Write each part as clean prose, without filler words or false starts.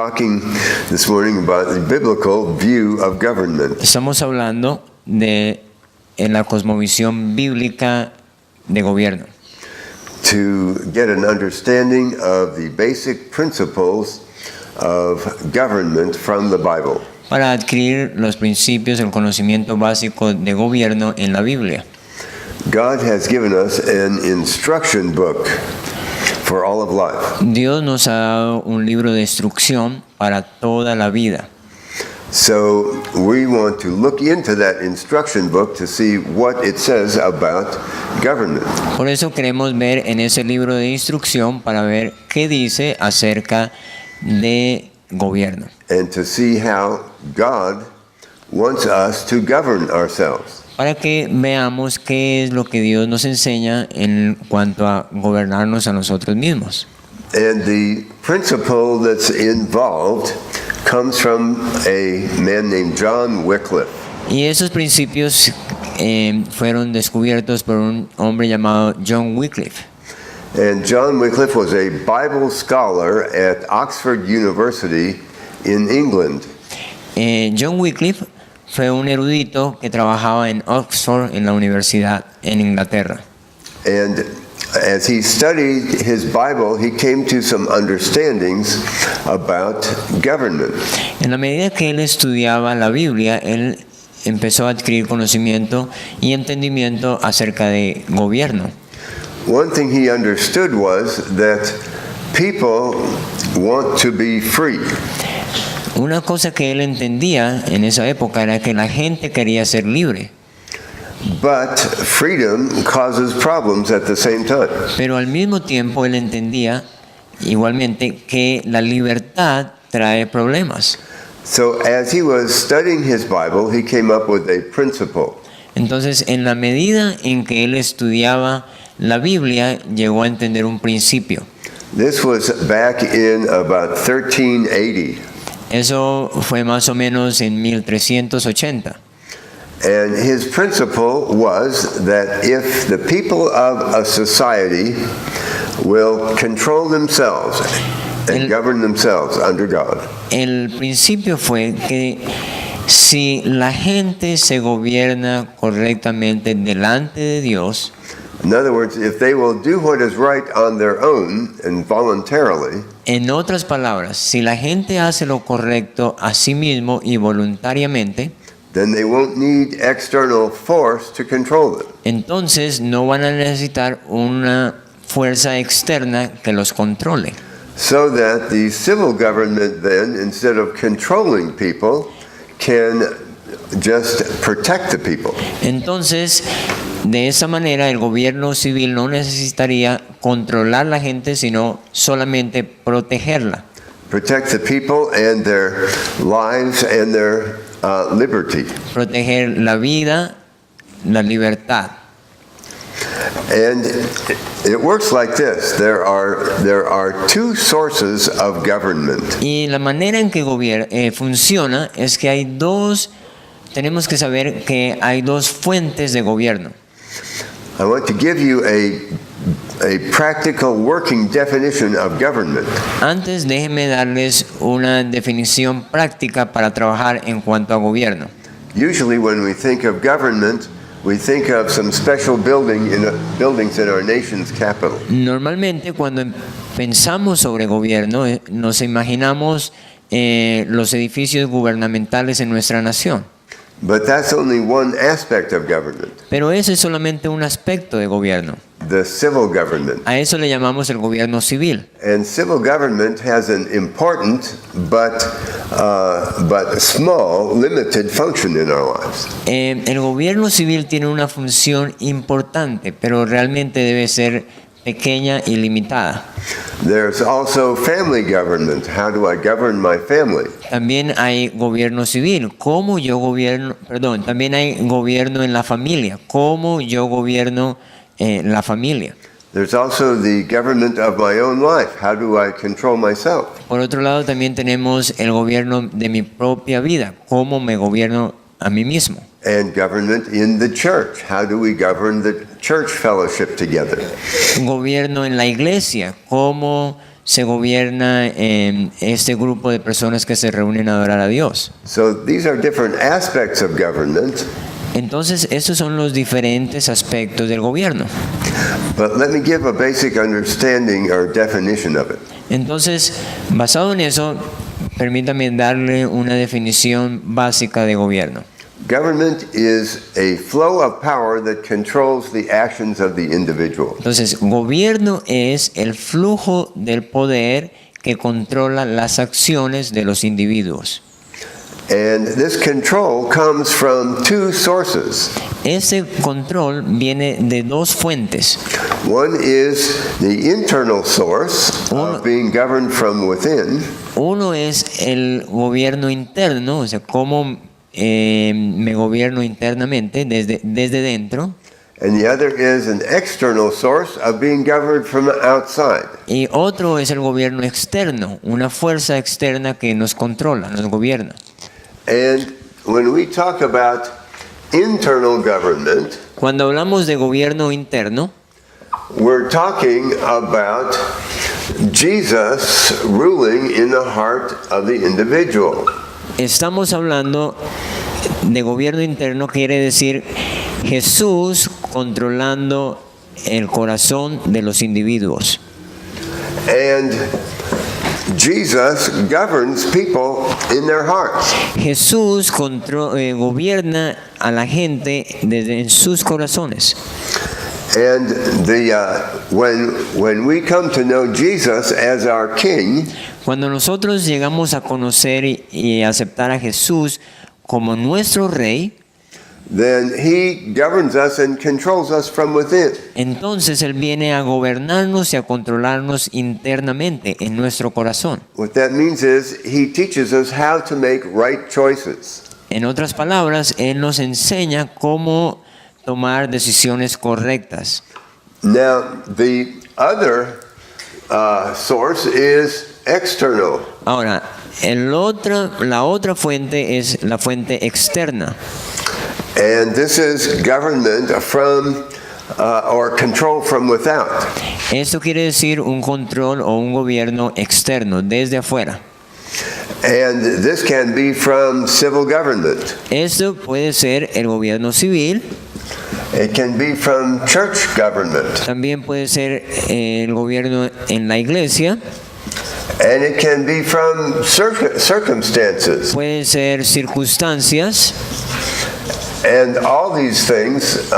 talking this morning about the biblical view of government. Estamos hablando de en la cosmovisión bíblica de gobierno. To get an understanding of the basic principles of government from the Bible. Para adquirir los principios, el conocimiento básico de gobierno en la Biblia. God has given us an instruction book for all of life. Dios nos ha dado un libro de instrucción para toda la vida. So we want to look into that instruction book to see what it says about government. Por eso queremos ver en ese libro de instrucción para ver qué dice acerca de gobierno. And to see how God wants us to govern ourselves. Para que veamos qué es lo que Dios nos enseña en cuanto a gobernarnos a nosotros mismos. And the principle that's involved comes from a man named John Wycliffe. Y esos principios fueron descubiertos por un hombre llamado John Wycliffe. And John Wycliffe was a Bible scholar at Oxford University in England. John Wycliffe fue un erudito que trabajaba en Oxford, en la universidad en Inglaterra. And as he studied his Bible, he came to some understandings about government. En la medida que él estudiaba la Biblia, él empezó a adquirir conocimiento y entendimiento acerca de gobierno. One thing he understood was that people want to be free. Una cosa que él entendía en esa época era que la gente quería ser libre. But freedom causes problems at the same time. Pero al mismo tiempo él entendía igualmente que la libertad trae problemas. So as he was studying his Bible, he came up with a principle. Entonces, en la medida en que él estudiaba la Biblia, llegó a entender un principio. This was back in about 1380. Eso fue más o menos en 1380. And his principle was that if the people of a society will control themselves and govern themselves under God. El principio fue que si la gente se gobierna correctamente delante de Dios, in other words, if they will do what is right on their own and voluntarily, en otras palabras, si la gente hace lo correcto a sí mismo y voluntariamente, then they won't need external force to control them. entonces no van a necesitar una fuerza externa que los controle. So that the civil government then, instead of controlling people, can just protect the people. Entonces, de esa manera el gobierno civil no necesitaría controlar la gente, sino solamente protegerla. Protect the people and their lives and their liberty. Proteger la vida, la libertad. And it works like this. There are two sources of government. Y la manera en que funciona es que tenemos que saber que hay dos fuentes de gobierno. I want to give you a practical working definition of government. Antes déjenme darles una definición práctica para trabajar en cuanto a gobierno. Usually when we think of government, we think of some special buildings in our nation's capital. Normalmente cuando pensamos sobre gobierno nos imaginamos los edificios gubernamentales en nuestra nación. But that's only one aspect of government. Pero ese es solamente un aspecto de gobierno. The civil government. A eso le llamamos el gobierno civil. And civil government has an important but small, limited function in our lives. El gobierno civil tiene una función importante, pero realmente debe ser pequeña y limitada. There's also family government. How do I govern my family? También hay gobierno civil. También hay gobierno en la familia. ¿Cómo yo gobierno la familia? There's also the government of my own life. How do I control myself? Por otro lado, también tenemos el gobierno de mi propia vida. ¿Cómo me gobierno a mí mismo? And government in the church. How do we govern the church fellowship together? Gobierno en la iglesia. ¿Cómo se gobierna este grupo de personas que se reúnen a adorar a Dios. So these are different aspects of government. Entonces, estos son los diferentes aspectos del gobierno. But let me give a basic understanding or definition of it. Entonces, basado en eso, permítame darle una definición básica de gobierno. Government is a flow of power that controls the actions of the individual. Entonces, gobierno es el flujo del poder que controla las acciones de los individuos. And this control comes from two sources. Ese control viene de dos fuentes. One is the internal source of being governed from within. Uno es el gobierno interno, o sea, cómo me gobierno internamente desde dentro. And the other is an external source of being governed from outside. Y otro es el gobierno externo, una fuerza externa que nos controla, nos gobierna. And when we talk about internal government, Cuando hablamos de gobierno interno, we're talking about Jesus ruling in the heart of the individual. estamos hablando de gobierno interno, quiere decir Jesús controlando el corazón de los individuos. And Jesus governs people in their hearts. Jesús gobierna a la gente en sus corazones. And when we come to know Jesus as our King, Cuando nosotros llegamos a conocer y aceptar a Jesús como nuestro Rey, then He governs us and controls us from within. entonces Él viene a gobernarnos y a controlarnos internamente en nuestro corazón. What that means is He teaches us how to make right choices. En otras palabras, Él nos enseña cómo tomar decisiones correctas. Now, the other source is external. Ahora, la otra fuente es la fuente externa. And this is government from or control from without. Esto quiere decir un control o un gobierno externo, desde afuera. And this can be from civil government. Esto puede ser el gobierno civil, It can be from church government. también puede ser el gobierno en la iglesia, And it can be from circumstances. puede ser circunstancias, And all these things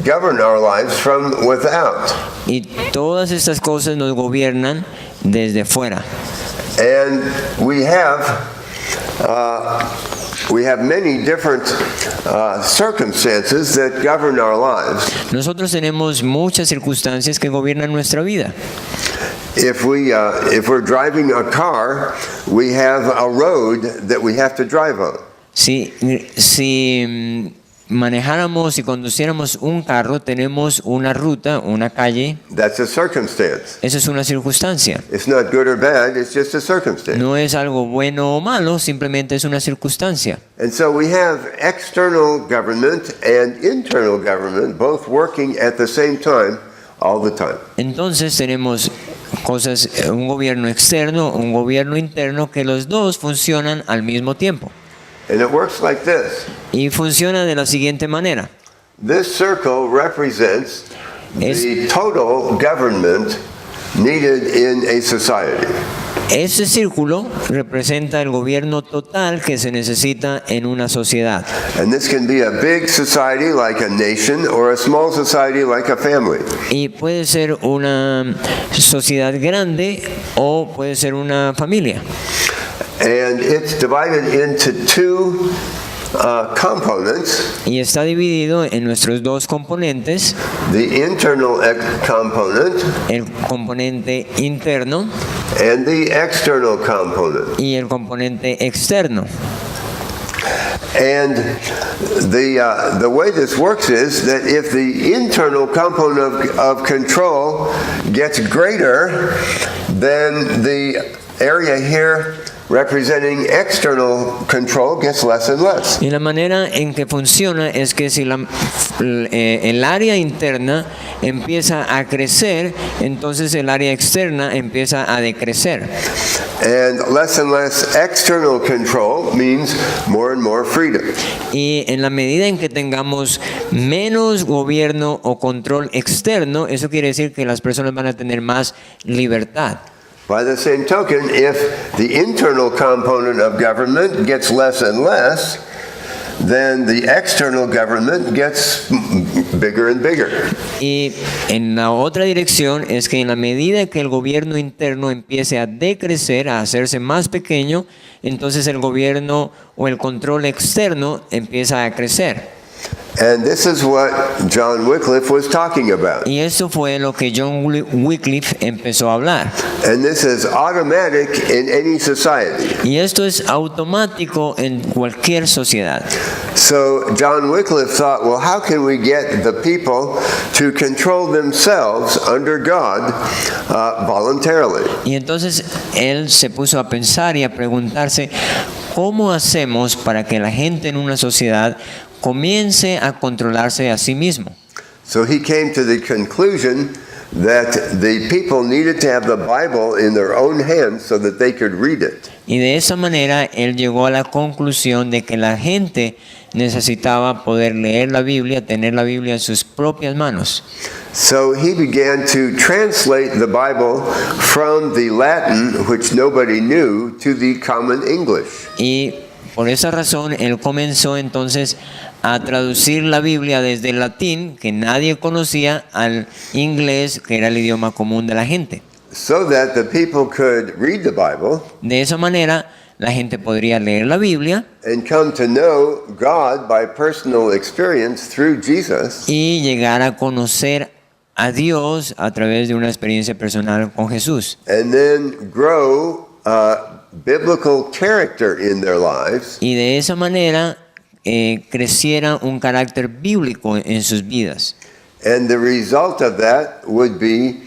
govern our lives from without. y todas estas cosas nos gobiernan desde fuera. And we have many different circumstances that govern our lives. Nosotros tenemos muchas circunstancias que gobiernan nuestra vida. If we're driving a car, we have a road that we have to drive on. Si manejáramos y conduciéramos un carro, tenemos una ruta, una calle. That's a circumstance. Esa es una circunstancia. It's not good or bad, it's just a circumstance. No es algo bueno o malo, simplemente es una circunstancia. And so we have external government and internal government both working at the same time all the time. Entonces tenemos un gobierno externo, un gobierno interno, que los dos funcionan al mismo tiempo. And it works like this. Y funciona de la siguiente manera. This circle represents the total government needed in a society. Este círculo representa el gobierno total que se necesita en una sociedad. And this can be a big society like a nation or a small society like a family. Y puede ser una sociedad grande o puede ser una familia. And it's divided into two components. Y está dividido en nuestros dos componentes. The internal component El componente interno and the external component. y el componente externo. And the way this works is that if the internal component of control gets greater, then the area here representing external control gets less and less. Y la manera en que funciona es que si el área interna empieza a crecer, entonces el área externa empieza a decrecer. And less external control means more and more freedom. Y en la medida en que tengamos menos gobierno o control externo, eso quiere decir que las personas van a tener más libertad. By the same token, if the internal component of government gets less and less, then the external government gets bigger and bigger. Y en la otra dirección es que en la medida que el gobierno interno empiece a decrecer, a hacerse más pequeño, entonces el gobierno o el control externo empieza a crecer. And this is what John Wycliffe was talking about. Y eso fue lo que John Wycliffe empezó a hablar. And this is automatic in any society. Y esto es automático en cualquier sociedad. So John Wycliffe thought, well, how can we get the people to control themselves under God voluntarily? Y entonces él se puso a pensar y a preguntarse, ¿cómo hacemos para que la gente en una sociedad comience a controlarse a sí mismo? So he came to the conclusion that the people needed to have the Bible in their own hands so that they could read it. Y de esa manera él llegó a la conclusión de que la gente necesitaba poder leer la Biblia, tener la Biblia en sus propias manos. So he began to translate the Bible from the Latin, which nobody knew, to the common English. Y por esa razón él comenzó entonces a traducir la Biblia desde el latín, que nadie conocía, al inglés, que era el idioma común de la gente. So that the people could read the Bible De esa manera la gente podría leer la Biblia and come to know God by personal experience through Jesus, y llegar a conocer a Dios a través de una experiencia personal con Jesús. and then grow biblical character in their lives, Y de esa manera creciera un carácter bíblico en sus vidas. and the result of that would be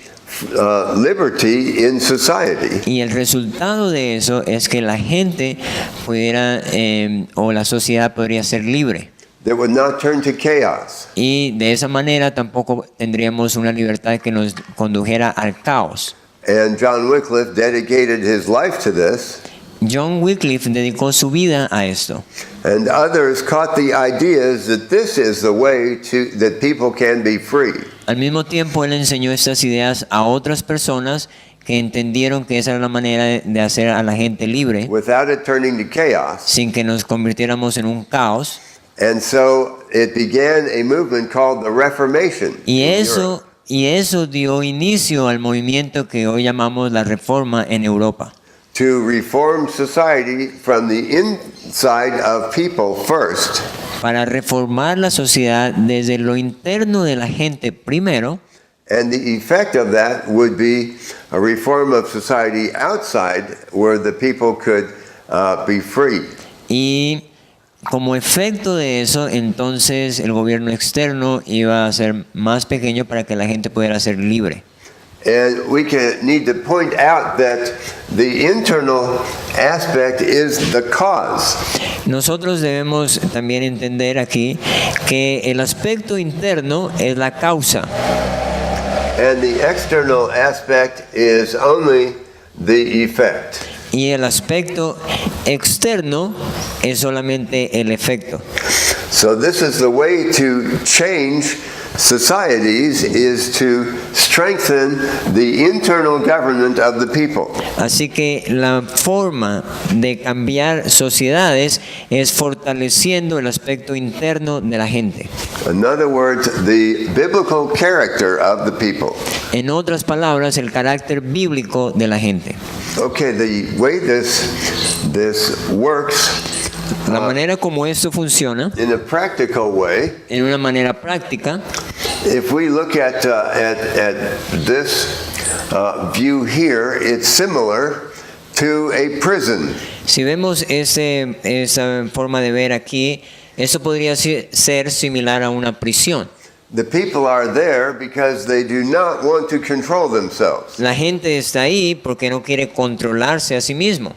liberty in society. Y el resultado de eso es que la gente pudiera, o la sociedad podría ser libre. That would not turn to chaos. Y de esa manera tampoco tendríamos una libertad que nos condujera al caos. And John Wycliffe dedicated his life to this, John Wycliffe dedicó su vida a esto. and others caught the ideas that this is the way that people can be free. Al mismo tiempo, él enseñó estas ideas a otras personas que entendieron que esa era la manera de hacer a la gente libre, Without it turning to chaos. sin que nos convirtiéramos en un caos. And so it began a movement called the Reformation. Y in eso, dio inicio al movimiento que hoy llamamos la Reforma en Europa. to reform society from the inside of people first, Para reformar la sociedad desde lo interno de la gente primero, and the effect of that would be a reform of society outside where the people could be free. y como efecto de eso, entonces el gobierno externo iba a ser más pequeño para que la gente pudiera ser libre. And we need to point out that the internal aspect is the cause. Nosotros debemos también entender aquí que el aspecto interno es la causa And the external aspect is only the effect. y el aspecto externo es solamente el efecto. So this is the way to change societies, is to strengthen the internal government of the people. Así que la forma de cambiar sociedades es fortaleciendo el aspecto interno de la gente. In other words, the biblical character of the people. En otras palabras, el carácter bíblico de la gente. Okay, the way this works La manera como esto funciona, in a practical way, en una manera práctica, if we look at this view here, it's similar to a prison. si vemos esa forma de ver aquí, eso podría ser similar a una prisión. The people are there because they do not want to control themselves. La gente está ahí porque no quiere controlarse a sí mismo.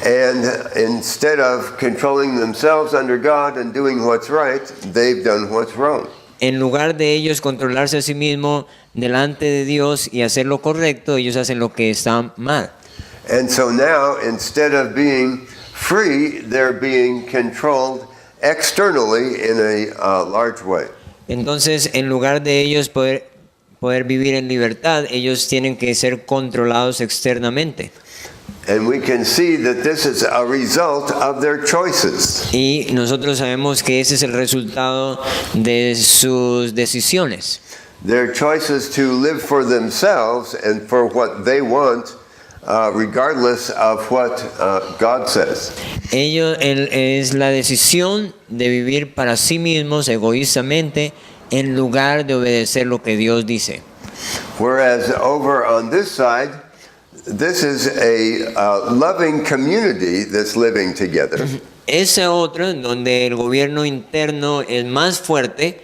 And instead of controlling themselves under God and doing what's right, they've done what's wrong. En lugar de ellos controlarse a sí mismos delante de Dios y hacer lo correcto, ellos hacen lo que está mal. And so now, instead of being free, they're being controlled externally in a large way. Entonces, en lugar de ellos poder vivir en libertad, ellos tienen que ser controlados externamente. And we can see that this is a result of their choices. Y nosotros sabemos que ese es el resultado de sus decisiones. Their choices to live for themselves and for what they want, regardless of what God says. Es la decisión de vivir para sí mismos egoístamente en lugar de obedecer lo que Dios dice. Whereas over on this side, this is a loving community that's living together. Esa otra, donde el gobierno interno es más fuerte,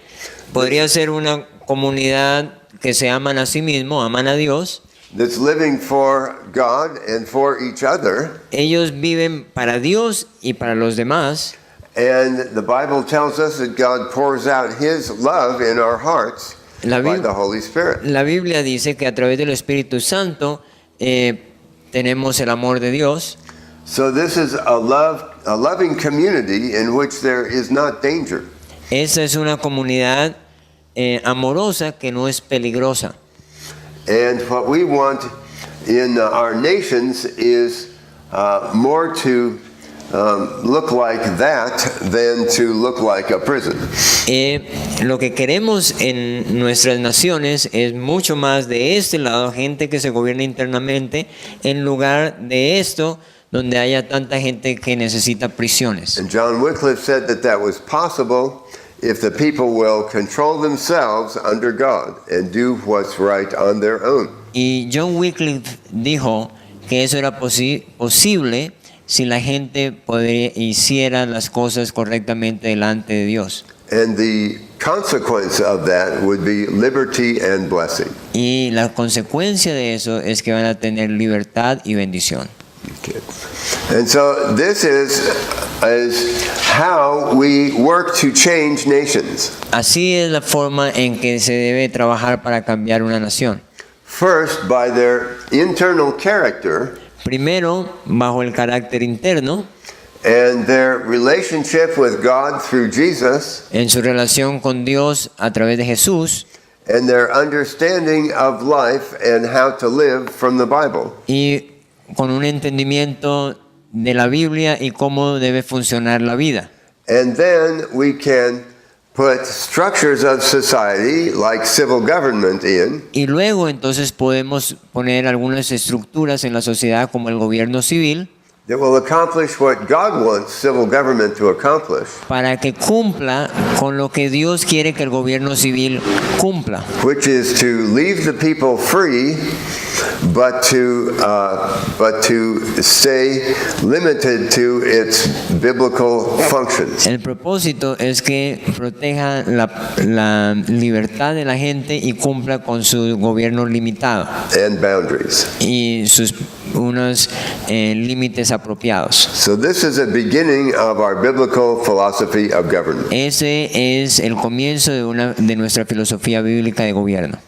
podría ser una comunidad que se aman a sí mismos, aman a Dios. That's living for God and for each other. Ellos viven para Dios y para los demás. And the Bible tells us that God pours out His love in our hearts by the Holy Spirit. La Biblia dice que a través del Espíritu Santo tenemos el amor de Dios. So this is a loving community in which there is not danger. Esa es una comunidad amorosa que no es peligrosa. And what we want in our nations is more to look like that than to look like a prison. Lo que queremos en nuestras naciones es mucho más de este lado, gente que se gobierna internamente, en lugar de esto, donde haya tanta gente que necesita prisiones. And John Wycliffe said that was possible if the people will control themselves under God and do what's right on their own. Y John Wycliffe dijo que eso era posible si la gente hiciera las cosas correctamente delante de Dios. And the consequence of that would be liberty and blessing. Y la consecuencia de eso es que van a tener libertad y bendición. Okay. And so this is how we work to change nations. Así es la forma en que se debe trabajar para cambiar una nación. First, by their internal character. Primero, bajo el carácter interno. And their relationship with God through Jesus. En su relación con Dios a través de Jesús. And their understanding of life and how to live from the Bible. Y con un entendimiento de la Biblia y cómo debe funcionar la vida. And then we can put structures of society like civil government in. Y luego entonces podemos poner algunas estructuras en la sociedad como el gobierno civil. That will accomplish what God wants civil government to accomplish. Para que cumpla con lo que Dios quiere que el gobierno civil cumpla. Which is to leave the people free, but to stay limited to its biblical functions. El propósito es que proteja la libertad de la gente y cumpla con su gobierno limitado. And boundaries. Y sus unos límites apropiados. So this is a beginning of our biblical philosophy of government. Ese es el comienzo de nuestra filosofía bíblica de gobierno.